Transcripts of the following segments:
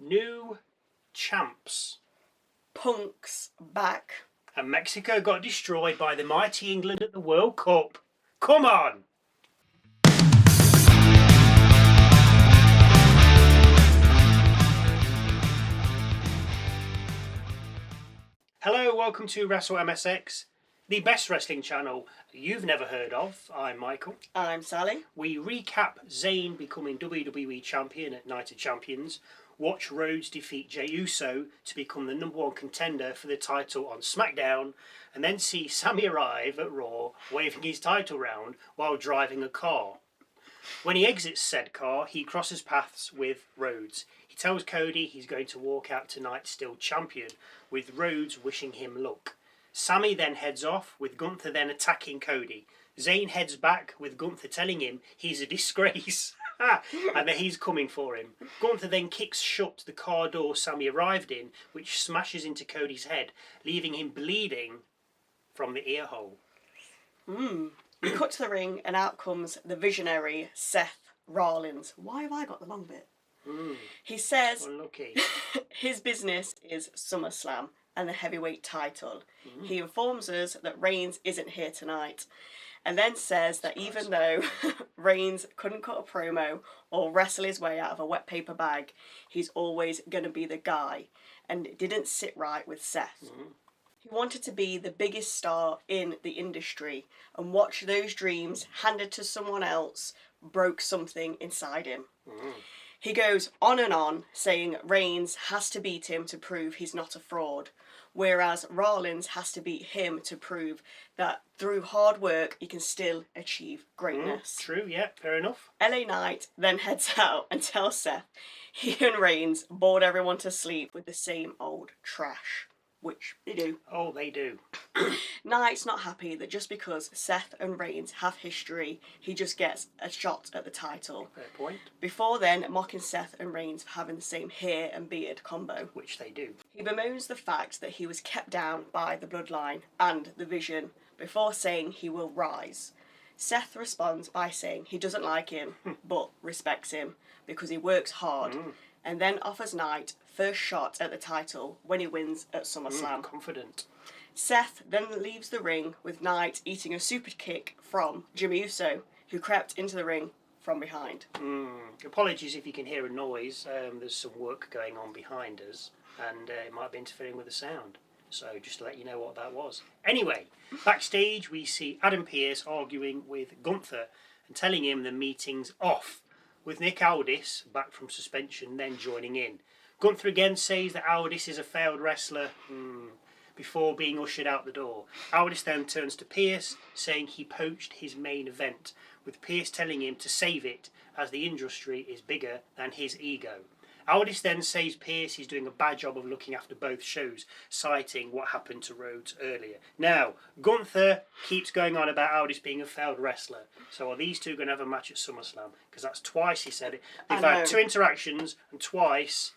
New champs. Punk's back. And Mexico got destroyed by the mighty England at the World Cup. Come on! Hello, welcome to Wrestle MSX, the best wrestling channel you've never heard of. I'm Michael. I'm Sally. We recap Zayn becoming WWE Champion at Night of Champions, watch Rhodes defeat Jey Uso to become the #1 contender for the title on SmackDown, and then see Sami arrive at Raw waving his title round while driving a car. When he exits said car, he crosses paths with Rhodes. He tells Cody he's going to walk out tonight still champion, with Rhodes wishing him luck. Sami then heads off, with Gunther then attacking Cody. Zayn heads back, with Gunther telling him he's a disgrace and that he's coming for him. Gunther then kicks shut the car door Sami arrived in, which smashes into Cody's head, leaving him bleeding from the ear hole. We cut to the ring and out comes the visionary Seth Rollins. Why have I got the long bit? He says Unlucky. his business is SummerSlam and the heavyweight title. He informs us that Reigns isn't here tonight, and then says that even though Reigns couldn't cut a promo or wrestle his way out of a wet paper bag, he's always going to be the guy, and it didn't sit right with Seth. He wanted to be the biggest star in the industry, and watch those dreams handed to someone else broke something inside him. He goes on, saying Reigns has to beat him to prove he's not a fraud, whereas Rollins has to beat him to prove that through hard work he can still achieve greatness. True, yeah, fair enough. LA Knight then heads out and tells Seth he and Reigns bored everyone to sleep with the same old trash. Which they do. Oh, they do. Knight's not happy that just because Seth and Reigns have history, he just gets a shot at the title. Fair point. Before then, mocking Seth and Reigns for having the same hair and beard combo. Which they do. He bemoans the fact that he was kept down by the bloodline and the vision before saying he will rise. Seth responds by saying he doesn't like him, but respects him because he works hard, and then offers Knight first shot at the title when he wins at SummerSlam. Confident. Seth then leaves the ring with Knight eating a super kick from Jimmy Uso, who crept into the ring from behind. Apologies if you can hear a noise. There's some work going on behind us, and it might be interfering with the sound. So just to let you know what that was. Anyway, backstage we see Adam Pearce arguing with Gunther and telling him the meeting's off, with Nick Aldis, back from suspension, then joining in. Gunther again says that Aldis is a failed wrestler before being ushered out the door. Aldis then turns to Pearce, saying he poached his main event, with Pearce telling him to save it as the industry is bigger than his ego. Aldis then says Pearce is doing a bad job of looking after both shows, citing what happened to Rhodes earlier. Now, Gunther keeps going on about Aldis being a failed wrestler. So are these two going to have a match at SummerSlam? Because that's twice he said it. They've had 2 interactions, and twice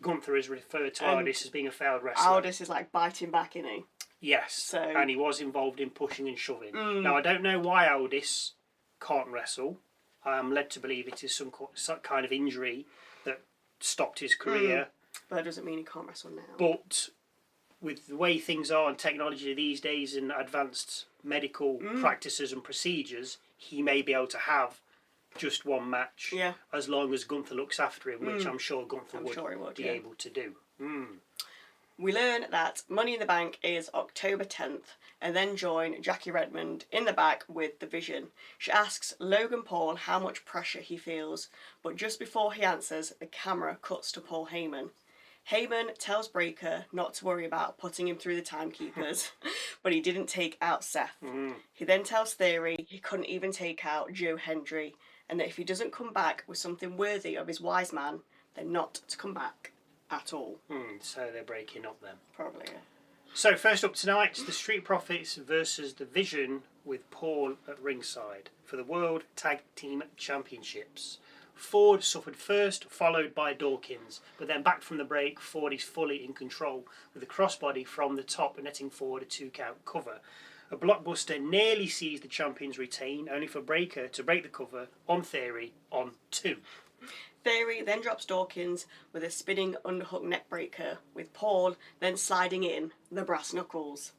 Gunther has referred to Aldis as being a failed wrestler. Aldis is like biting back, isn't he? Yes, and he was involved in pushing and shoving. Now, I don't know why Aldis can't wrestle. I am led to believe it is some kind of injury that stopped his career. But that doesn't mean he can't wrestle now. But with the way things are and technology these days and advanced medical practices and procedures, he may be able to have just one match as long as Gunther looks after him, which I'm sure Gunther would be able to do. We learn that Money in the Bank is October 10th, and then join Jackie Redmond in the back with the Vision. She asks Logan Paul how much pressure he feels, but just before he answers, the camera cuts to Paul Heyman. Heyman tells Breakker not to worry about putting him through the timekeepers, but he didn't take out Seth. He then tells Theory he couldn't even take out Joe Hendry, and that if he doesn't come back with something worthy of his wise man, then not to come back at all. So they're breaking up then. Probably, yeah. So first up tonight, the Street Profits versus the Vision, with Paul at ringside for the World Tag Team Championships. Ford suffered first, followed by Dawkins, but then back from the break, Ford is fully in control with a crossbody from the top, netting Ford a 2-count cover. A blockbuster nearly sees the champions retain, only for Breakker to break the cover on Theory on 2. Theory then drops Dawkins with a spinning underhook neckbreaker, with Paul then sliding in the brass knuckles.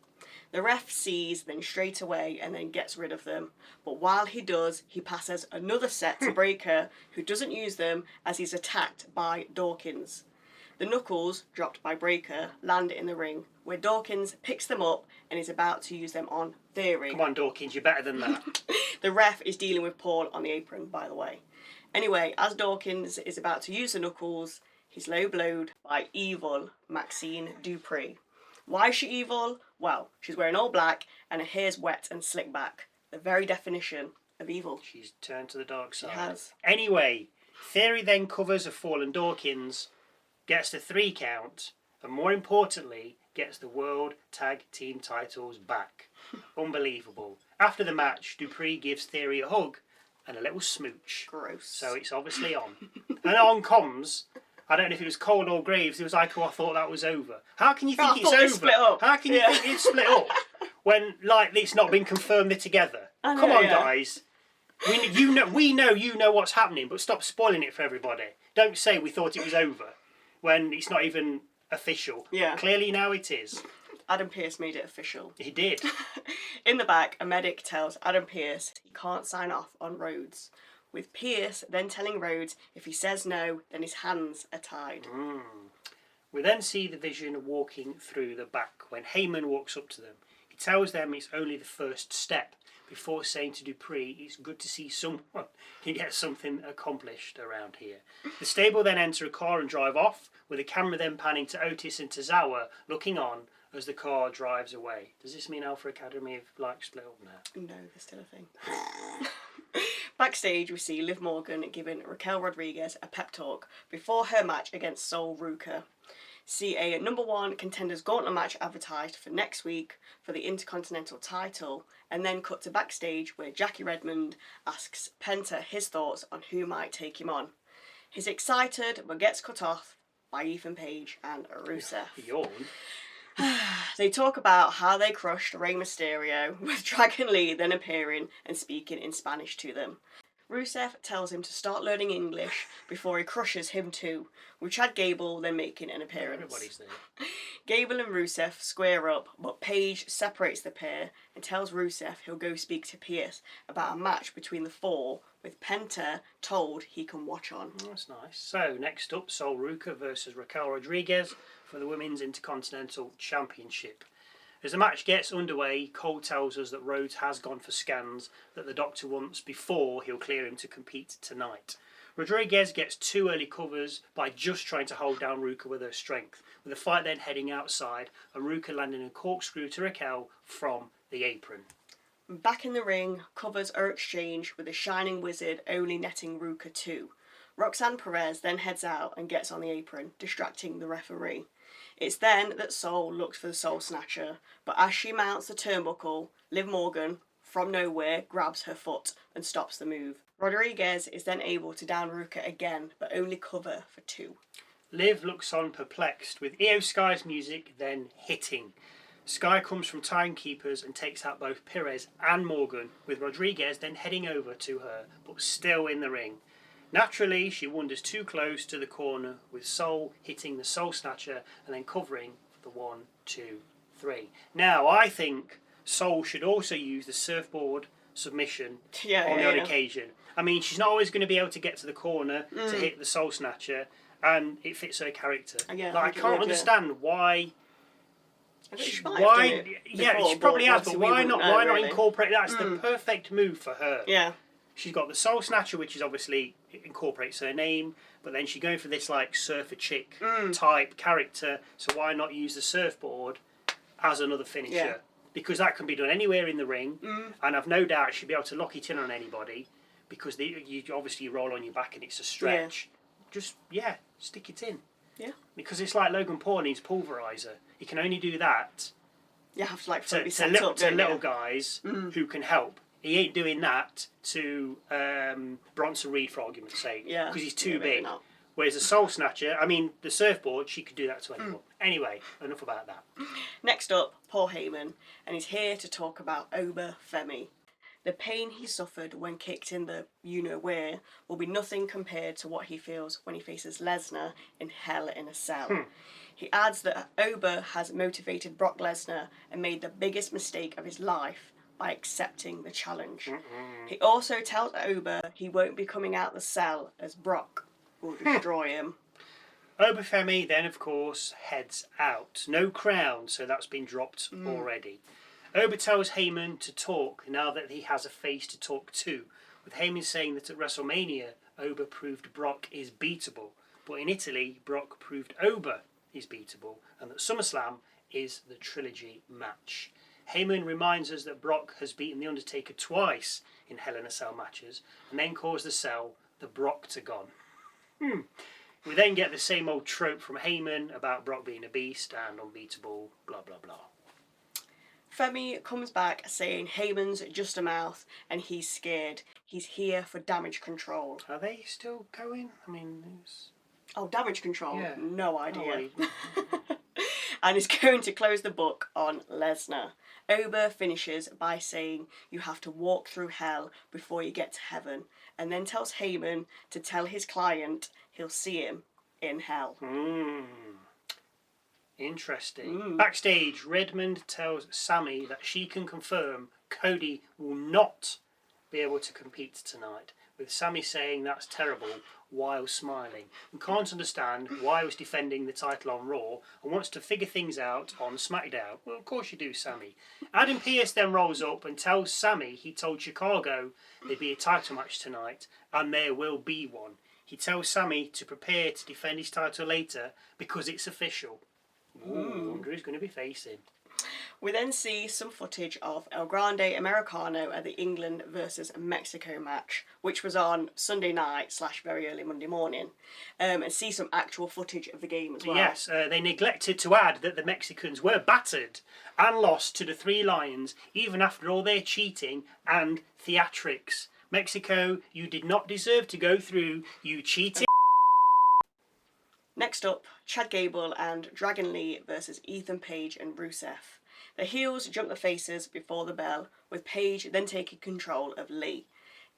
The ref sees them straight away and then gets rid of them. But while he does, he passes another set to Breaker, who doesn't use them as he's attacked by Dawkins. The knuckles, dropped by Breaker, land in the ring, where Dawkins picks them up and is about to use them on Theory. Come on, Dawkins, you're better than that. The ref is dealing with Paul on the apron, by the way. Anyway, as Dawkins is about to use the knuckles, he's low-blowed by evil Maxine Dupree. Why is she evil? Well, she's wearing all black and her hair's wet and slicked back. The very definition of evil. She's turned to the dark side. She has. Anyway, Theory then covers a fallen Dawkins, gets the 3 count, and more importantly, gets the World Tag Team titles back. Unbelievable. After the match, Dupree gives Theory a hug and a little smooch. Gross. So it's obviously on. And on comms, I don't know if it was Cole or Graves, it was like, oh, I thought that was over. How can you think it's over? Split up. How can you think it's split up when, like, it's not been confirmed they're together? I know, Come on, guys. We know you know what's happening, but stop spoiling it for everybody. Don't say we thought it was over when it's not even official. Yeah. Clearly now it is. Adam Pearce made it official. He did. In the back, a medic tells Adam Pearce he can't sign off on Rhodes, with Pearce then telling Rhodes if he says no, then his hands are tied. We then see the Vision walking through the back when Heyman walks up to them. He tells them it's only the first step, before saying to Dupree it's good to see someone can get something accomplished around here. The stable then enter a car and drive off, with the camera then panning to Otis and Tozawa looking on as the car drives away. Does this mean Alpha Academy have split up now? No, there's still a thing. Backstage, we see Liv Morgan giving Raquel Rodriguez a pep talk before her match against Sol Ruca. See a #1 contenders gauntlet match advertised for next week for the Intercontinental title, and then cut to backstage where Jackie Redmond asks Penta his thoughts on who might take him on. He's excited but gets cut off by Ethan Page and Rusev. Yawn. They talk about how they crushed Rey Mysterio, with Dragon Lee then appearing and speaking in Spanish to them. Rusev tells him to start learning English before he crushes him too, with Chad Gable then making an appearance. Everybody's there. Gable and Rusev square up, but Page separates the pair and tells Rusev he'll go speak to Pearce about a match between the four, with Penta told he can watch on. Oh, that's nice. So, next up, Sol Ruca versus Raquel Rodriguez for the Women's Intercontinental Championship. As the match gets underway, Cole tells us that Rhodes has gone for scans that the doctor wants before he'll clear him to compete tonight. Rodriguez gets 2 early covers by just trying to hold down Ruca with her strength, with the fight then heading outside and Ruca landing a corkscrew to Raquel from the apron. Back in the ring, covers are exchanged with the Shining Wizard only netting Ruca 2. Roxanne Perez then heads out and gets on the apron, distracting the referee. It's then that Sol looks for the Soul Snatcher, but as she mounts the turnbuckle, Liv Morgan, from nowhere, grabs her foot and stops the move. Rodriguez is then able to down Ruca again, but only cover for 2. Liv looks on perplexed, with Io Sky's music then hitting. Sky comes from timekeepers and takes out both Perez and Morgan, with Rodriguez then heading over to her, but still in the ring. Naturally, she wanders too close to the corner, with Sol hitting the Soul Snatcher and then covering for the 1, 2, 3. Now, I think Sol should also use the surfboard submission on the odd occasion. I mean, she's not always going to be able to get to the corner to hit the Soul Snatcher, and it fits her character. I can't understand why. She probably has, but why not incorporate that? It's the perfect move for her. Yeah. She's got the Soul Snatcher, which is obviously incorporates her name, but then she's going for this like surfer chick type character. So why not use the surfboard as another finisher? Yeah. Because that can be done anywhere in the ring, and I've no doubt she'll be able to lock it in on anybody. Because you obviously roll on your back and it's a stretch. Just stick it in. Yeah. Because it's like Logan Paul needs pulverizer. He can only do that. You have to like to little guys who can help. He ain't doing that to Bronson Reed, for argument's sake, because he's too big. Not. Whereas the Soul Snatcher, I mean, the surfboard, she could do that to anyone. Anyway, enough about that. Next up, Paul Heyman, and he's here to talk about Oba Femi. The pain he suffered when kicked in the you-know-where will be nothing compared to what he feels when he faces Lesnar in Hell in a Cell. He adds that Oba has motivated Brock Lesnar and made the biggest mistake of his life by accepting the challenge. He also tells Oba he won't be coming out the cell as Brock will destroy him. Oba Femi then, of course, heads out. No crown, so that's been dropped already. Oba tells Heyman to talk now that he has a face to talk to, with Heyman saying that at WrestleMania, Oba proved Brock is beatable, but in Italy, Brock proved Oba is beatable, and that SummerSlam is the trilogy match. Heyman reminds us that Brock has beaten The Undertaker twice in Hell in a Cell matches, and then calls the cell the Brocktagon. We then get the same old trope from Heyman about Brock being a beast and unbeatable, blah blah blah. Femi comes back saying Heyman's just a mouth and he's scared. He's here for damage control. Are they still going? I mean, it's... Oh, damage control? Yeah. No idea. Oh, And is going to close the book on Lesnar. Oba finishes by saying you have to walk through hell before you get to heaven, and then tells Heyman to tell his client he'll see him in hell. Interesting. Backstage, Redmond tells Sami that she can confirm Cody will not be able to compete tonight, with Sami saying that's terrible while smiling, and can't understand why he was defending the title on Raw and wants to figure things out on SmackDown. Well, of course you do, Sami. Adam Pearce then rolls up and tells Sami he told Chicago there'd be a title match tonight, and there will be one. He tells Sami to prepare to defend his title later because it's official. Ooh, wonder who's going to be facing. We then see some footage of El Grande Americano at the England versus Mexico match, which was on Sunday night / very early Monday morning, and see some actual footage of the game as well. Yes, they neglected to add that the Mexicans were battered and lost to the Three Lions, even after all their cheating and theatrics. Mexico, you did not deserve to go through, you cheated. Next up, Chad Gable and Dragon Lee versus Ethan Page and Rusev. The heels jump the faces before the bell, with Page then taking control of Lee.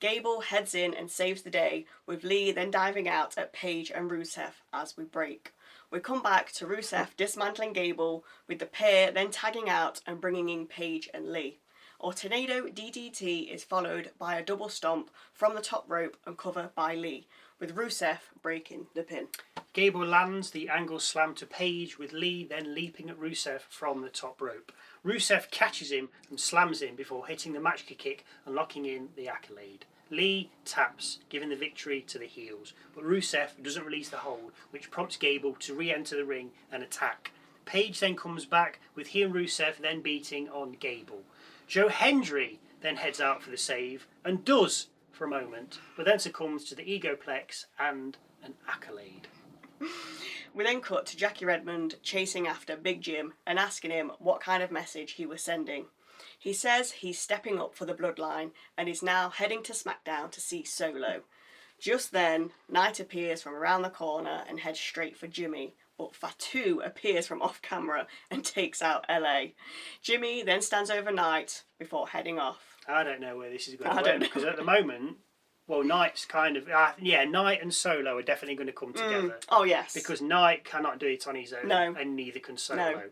Gable heads in and saves the day, with Lee then diving out at Page and Rusev as we break. We come back to Rusev dismantling Gable, with the pair then tagging out and bringing in Page and Lee. Our tornado DDT is followed by a double stomp from the top rope and cover by Lee, with Rusev breaking the pin. Gable lands the angle slam to Page, with Lee then leaping at Rusev from the top rope. Rusev catches him and slams him before hitting the match kick and locking in the accolade. Lee taps, giving the victory to the heels, but Rusev doesn't release the hold, which prompts Gable to re-enter the ring and attack. Page then comes back, with he and Rusev then beating on Gable. Joe Hendry then heads out for the save, and does for a moment, but then succumbs to the egoplex and an accolade. We then cut to Jackie Redmond chasing after Big Jim and asking him what kind of message he was sending. He says he's stepping up for the bloodline and is now heading to SmackDown to see Solo. Just then, Knight appears from around the corner and heads straight for Jimmy, but Fatu appears from off camera and takes out LA. Jimmy then stands over Knight before heading off. I don't know where this is going to go, because at the moment, well, Knight's kind of... Knight and Solo are definitely going to come together. Oh, yes. Because Knight cannot do it on his own, No. and neither can Solo. No.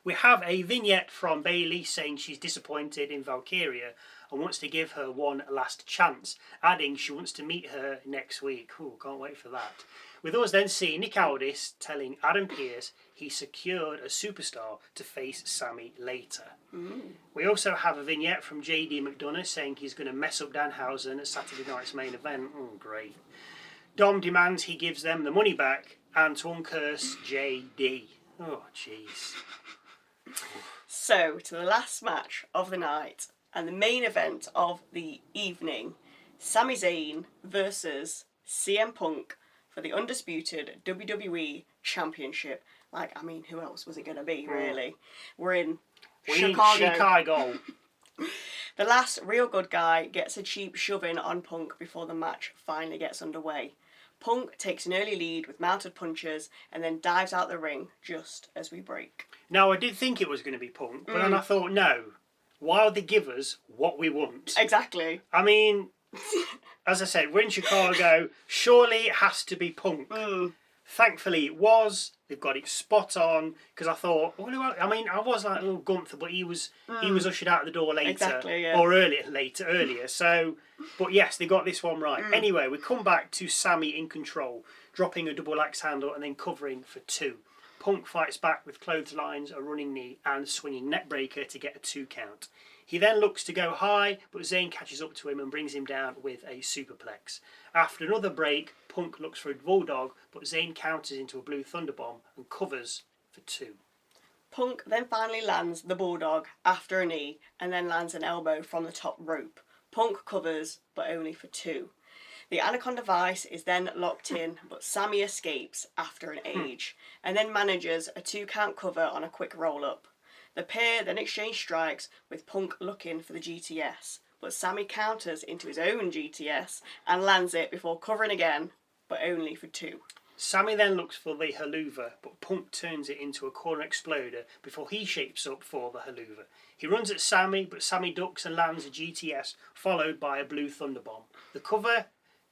We have a vignette from Bayley saying she's disappointed in Valkyria and wants to give her one last chance, adding she wants to meet her next week. Ooh, can't wait for that. With us then seeing Nick Aldis telling Adam Pearce he secured a superstar to face Sami later. We also have a vignette from JD McDonough saying he's going to mess up Danhausen at Saturday night's main event. Oh, great. Dom demands he gives them the money back and to uncurse JD. Oh, jeez. So, to the last match of the night and the main event of the evening, Sami Zayn versus CM Punk for the Undisputed WWE Championship. Who else was it going to be, really? We're in Chicago. The last real good guy gets a cheap shove-in on Punk before the match finally gets underway. Punk takes an early lead with mounted punches and then dives out the ring just as we break. Now, I did think it was going to be Punk, but then I thought, no, why would they give us what we want? Exactly. I mean, as I said, we're in Chicago. Surely it has to be Punk. Thankfully, it was. They've got it spot on. Because I thought, I was like, oh, Gunther, but he was ushered out the door later, Exactly, yeah. or earlier. So, but yes, they got this one right. Anyway, we come back to Sami in control, dropping a double axe handle and then covering for 2. Punk fights back with clotheslines, a running knee, and swinging neckbreaker to get a 2 count. He then looks to go high, but Zayn catches up to him and brings him down with a superplex. After another break, Punk looks for a bulldog, but Zayn counters into a blue thunderbomb and covers for 2. Punk then finally lands the bulldog after a knee and then lands an elbow from the top rope. Punk covers, but only for 2. The Anaconda Vice is then locked in, but Sami escapes after an age and then manages a 2 count cover on a quick roll-up. The pair then exchange strikes, with Punk looking for the GTS, but Sami counters into his own GTS and lands it before covering again, but only for 2. Sami then looks for the haluva, but Punk turns it into a corner exploder before he shapes up for the haluva. He runs at Sami, but Sami ducks and lands a GTS, followed by a blue thunderbomb. The cover,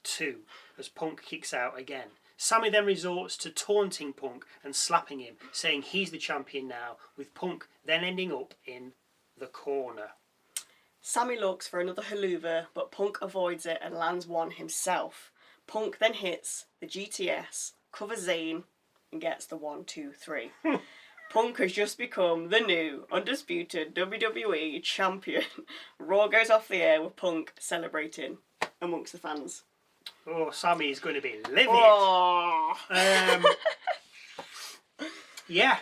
2, as Punk kicks out again. Sami then resorts to taunting Punk and slapping him, saying he's the champion now, with Punk then ending up in the corner. Sami looks for another haluva, but Punk avoids it and lands one himself. Punk then hits the GTS, covers Zayn, and gets the 1, 2, 3. Punk has just become the new Undisputed WWE Champion. Raw goes off the air with Punk celebrating amongst the fans. Oh, Sami is going to be livid. Oh. Yeah,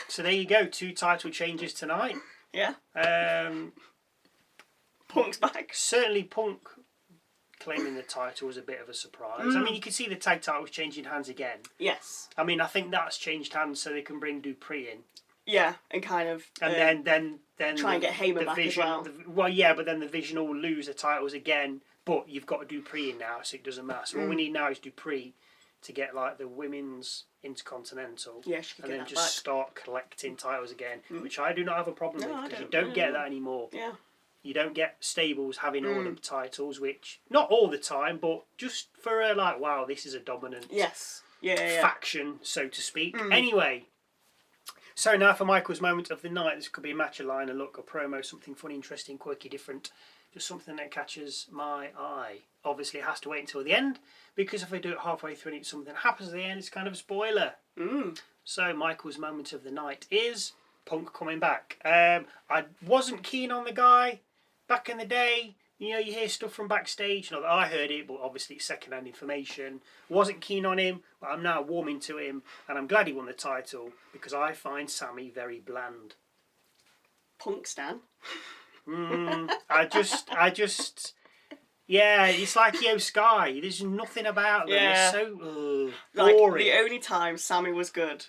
so there you go. 2 title changes tonight. Yeah. Punk's back. Certainly Punk claiming the title was a bit of a surprise. I mean, you can see the tag titles changing hands again. Yes. I mean, I think that's changed hands so they can bring Dupree in. Yeah, and kind of... And then try and get Heyman back Vision, as well. Well, yeah, but then the Vision will lose the titles again, but you've got Dupree in now, so it doesn't matter. So all we need now is Dupree to get, like, the women's Intercontinental. Yeah, she can and get then that just back. start collecting titles again, which I do not have a problem No, with, because you don't get that anymore. Yeah. You don't get stables having all the titles, which, not all the time, but just for a, like, wow, this is a dominant Yes. Yeah. faction, so to speak. Anyway, so now for Michael's moment of the night. This could be a match, a line, a look, a promo, something funny, interesting, quirky, different, just something that catches my eye. Obviously, it has to wait until the end, because if I do it halfway through and something happens at the end, it's kind of a spoiler. So Michael's moment of the night is Punk coming back. I wasn't keen on the guy back in the day. You know, you hear stuff from backstage. Not that I heard it, but obviously it's second-hand information. Wasn't keen on him, but I'm now warming to him, and I'm glad he won the title, because I find Sami very bland. Punk stan. I just... Yeah, it's like Io Sky. There's nothing about them. Yeah. They're so boring. Like, the only time Sami was good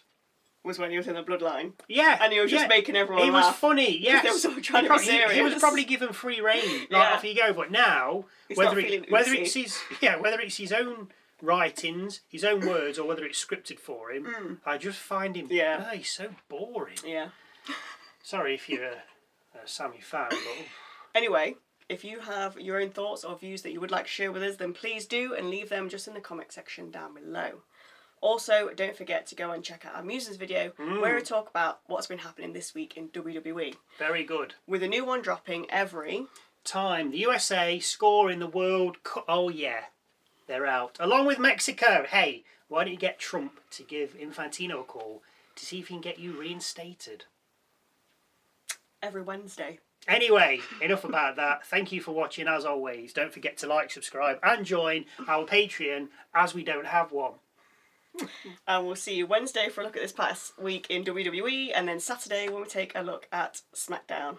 was when he was in the Bloodline. Yeah. And he was just making everyone He laugh. was funny, yes. They were all trying to be serious. He was probably given free reign, like, off you go. But now, whether it's his own writings, his own words, or whether it's scripted for him, I just find him, he's so boring. Yeah. Sorry if you're a Sami fan, but... Anyway, if you have your own thoughts or views that you would like to share with us, then please do, and leave them just in the comment section down below. Also, don't forget to go and check out our Musings video, where we talk about what's been happening this week in WWE. Very good. With a new one dropping every... time. The USA score in the World Cup. Oh, yeah. They're out. Along with Mexico. Hey, why don't you get Trump to give Infantino a call to see if he can get you reinstated? Every Wednesday. Anyway, enough about that. Thank you for watching, as always. Don't forget to like, subscribe, and join our Patreon, as we don't have one. And we'll see you Wednesday for a look at this past week in WWE, and then Saturday when we take a look at SmackDown.